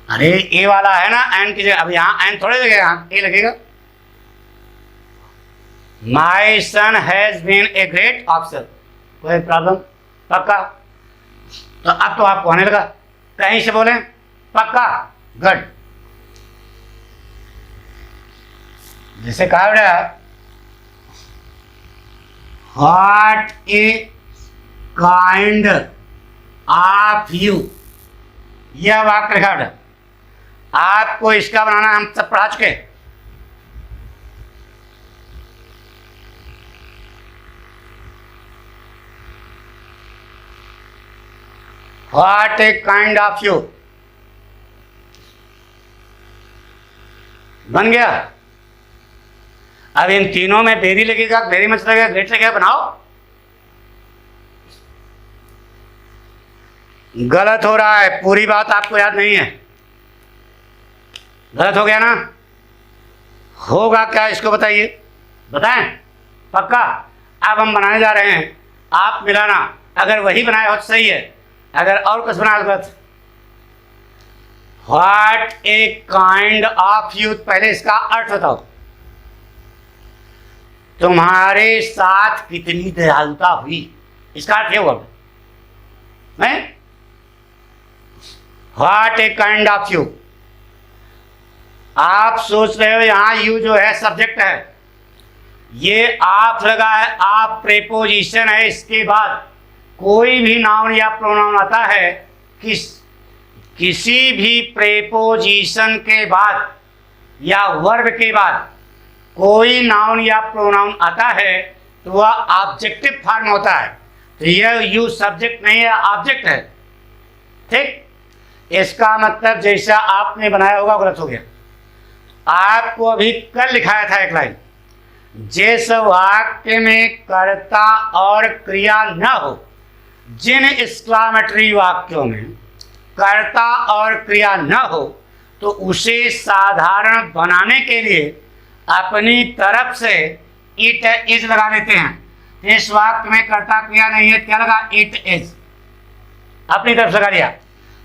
अरे ए वाला है ना एन की जगह, अब यहाँ एन थोड़े लगेगा, यहाँ ए लगेगा। My son has been a great officer, कोई प्रॉब्लम पक्का, तो अब तो आपको आने लगा, कहीं से बोले पक्का गुड। जैसे कहा बेटा what a kind of you, यह वाक्य लिखा बेटा, आपको इसका बनाना हम सब पढ़ा चुके। What a kind of you बन गया। अब इन तीनों में वेरी लगेगा, वेरी मच लगेगा, ग्रेट लगेगा, बनाओ। गलत हो रहा है, पूरी बात आपको याद नहीं है, गलत हो गया ना, होगा क्या इसको बताइए, बताएं पक्का। अब हम बनाने जा रहे हैं आप मिलाना, अगर वही बनाया हो तो सही है, अगर और कुछ बनाया तो गलत। What a kind of youth, पहले इसका अर्थ बताओ। तुम्हारे साथ कितनी दयालुता हुई, इसका अर्थ ये हुआ नहीं। What a kind of you, आप सोच रहे हो यहां यू जो है सब्जेक्ट है, ये आप लगा है, आप प्रेपोजिशन है, इसके बाद कोई भी नाउन या प्रोनाउन आता है, किसी भी प्रेपोजिशन के बाद या वर्ब के बाद कोई नाउन या प्रोनाउन आता है तो वह ऑब्जेक्टिव फॉर्म होता है। तो यह यू सब्जेक्ट नहीं है, ऑब्जेक्ट है। ठीक, इसका मतलब जैसा आपने बनाया होगा गलत हो गया। आपको अभी कल लिखाया था एक लाइन, जिस वाक्य में कर्ता और क्रिया न हो, जिन एक्सक्लामेटरी वाक्यों में कर्ता और क्रिया न हो, तो उसे साधारण बनाने के लिए अपनी तरफ से इट इज लगा देते हैं। इस वाक्य में कर्ता क्रिया नहीं है, क्या लगा? इट इज, अपनी तरफ से लगा दिया।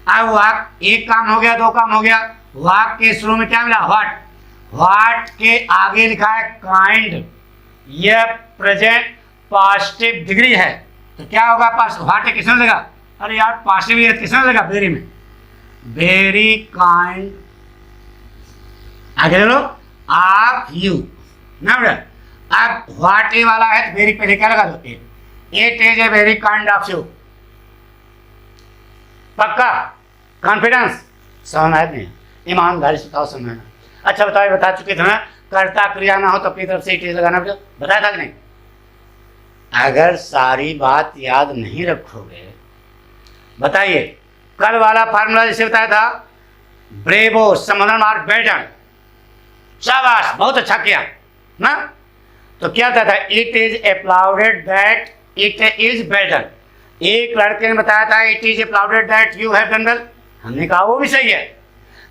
अब वाक्य एक काम हो गया, दो काम हो गया। वाक्य के शुरू में क्या मिला? व्हाट। व्हाट के आगे लिखा है काइंड, यह प्रेजेंट पॉजिटिव डिग्री है, तो क्या होगा? पास व्हाट किसने लगा? अरे यार पॉजिटिव किसने लगा? वेरी में, वेरी काइंड। आगे चलो, आप यू ना बेटा। अब व्हाट ए वाला है तो वेरी पहले क्या लगा दो? It is a very kind of you. पक्का? कॉन्फिडेंस? समझ आया नहीं? ईमानदारी से बताओ, समझना। अच्छा बताओ, बता चुके थे ना, कर्ता क्रिया ना हो तो अपनी तरफ से इट इज लगाना बेटा, बताया था कि नहीं? अगर सारी बात याद नहीं रखोगे, बताइए कल वाला फार्मूला जैसे बताया था, ब्रेवो समन और बेटन, शाबाश बहुत अच्छा किया ना। तो क्या बताया था? It is applauded that it is better. एक लड़के ने बताया था it is applauded that you have done well, हमने कहा वो भी सही है।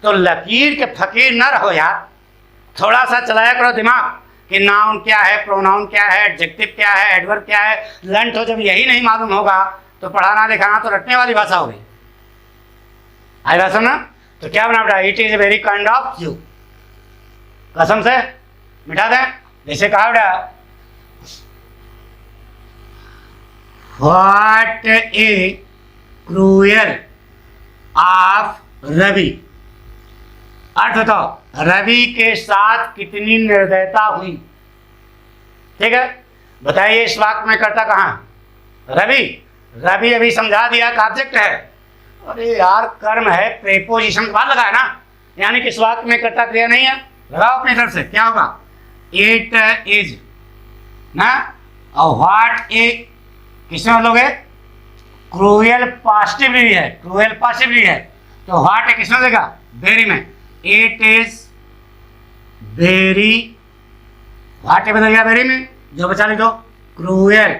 तो लकीर के फकीर न रहो यार, थोड़ा सा चलाया करो दिमाग कि नाउन क्या है, प्रोनाउन क्या है, एडजेक्टिव क्या है, एडवर्ब क्या है। लंट हो जब यही नहीं मालूम होगा तो पढ़ाना लिखाना तो रटने वाली भाषा होगी। आई बात समझना? तो क्या बना बेटा? It is a very kind of you. कसम से मिटा दें, जैसे कहा बेटा, what a cruel of Ravi. अर्थ बताओ, रवि के साथ कितनी निर्दयता हुई। ठीक है, बताइए इस वाक्य में कर्ता कहाँ? रवि। रवि अभी समझा दिया कि ऑब्जेक्ट है। अरे यार कर्म है, प्रेपोजिशन के बाद लगाया ना, यानी कि इस वाक्य में कर्ता क्रिया नहीं है, लगाओ अपनी तरफ से, क्या होगा? इट इज ना। और व्हाट ए किसमें बोलोगे? क्रूएल पॉजिटिवली है, क्रूएल पॉजिटिवली है, तो व्हाट ए किसमें देगा? वेरी में। इट इज वेरी, व्हाट ए बदल गया वेरी में, जो बचा लिखो क्रूएल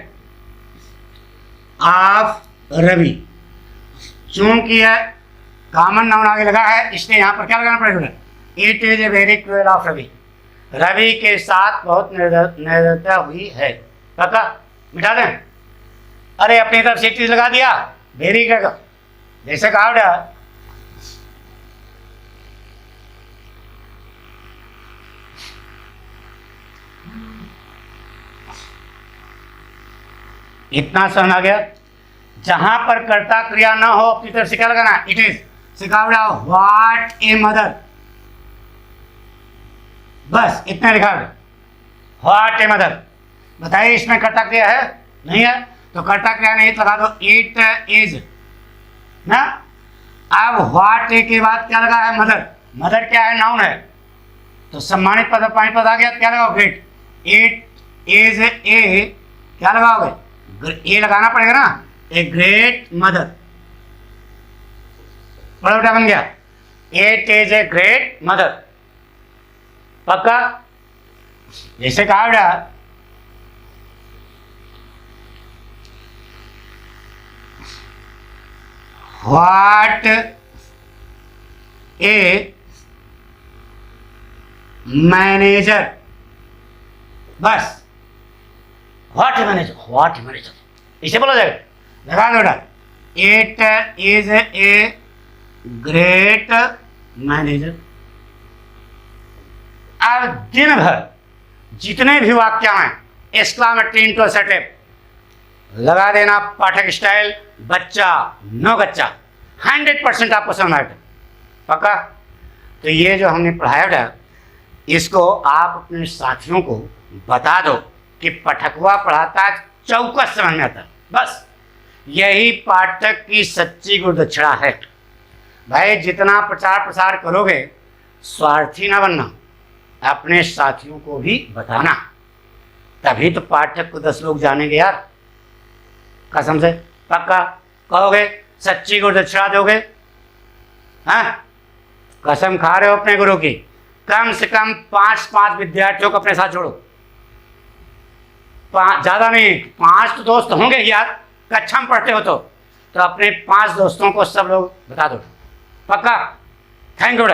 ऑफ रवि। चूंकि यह कॉमन नाउन आगे लगा है, इसलिए यहां पर क्या लगाना पड़ेगा? It is a very cruel of Ravi. Ravi के साथ बहुत निर्दयता हुई है। पक्का? मिटा दें? अरे अपनी तरफ से चीज लगा दिया, वेरी का जैसे कहा बेटा, इतना समझ आ गया। जहां पर कर्ता क्रिया ना हो अपनी तरफ से क्या लगाना? It is. सिखा बेटा व्हाट ए मदर, बस इतना लिखा बेटा, व्हाट ए मदर। बताइए इसमें कर्ता क्रिया है? नहीं है, तो कर्ता क्रिया नहीं तो लगा दो इट इज ना। अब व्हाट ए के बाद क्या लगा है? मदर। मदर क्या है? नाउन है, तो सम्मानित पद पानी पद आ गया, क्या लगाओ? ग्रेट। इट इज ए, क्या लगाओगे? ए लगाना पड़ेगा ना, ए ग्रेट मदर। बड़ा बेटा बन गया, it is a great mother. पक्का? जैसे कहा बेटा, व्हाट ए मैनेजर, बस what a manager, what a manager, इसे बोला जाएगा। लगा दो बेटा, it is A great manager. अब दिन भर जितने भी वाक्य हैं एक्सक्लामेटरी इंटरसेटिव लगा देना, पाठक स्टाइल, बच्चा, नो बच्चा, 100% आपको समझ आएगा। पक्का? तो ये जो हमने पढ़ाया था इसको आप अपने साथियों को बता दो कि पठकवा पढ़ाता है, चौकस समझ में आता है। बस यही पाठक की सच्ची गुरुदक्षिणा है। भाई जितना प्रचार प्रसार करोगे स्वार्थी ना बनना, अपने साथियों को भी बताना, तभी तो पाठक को 10 लोग जानेंगे यार। कसम से पक्का कहोगे, सच्ची गुरुदक्षिणा दोगे? हाँ, कसम खा रहे हो अपने गुरु की, कम से कम 5 विद्यार्थियों को अपने साथ जोड़ो। 5 ज़्यादा नहीं, 5 तो दोस्त होंगे ही यार, कक्षा में पढ़ते हो तो अपने 5 दोस्तों को सब लोग बता दो। पक्का? Thank you.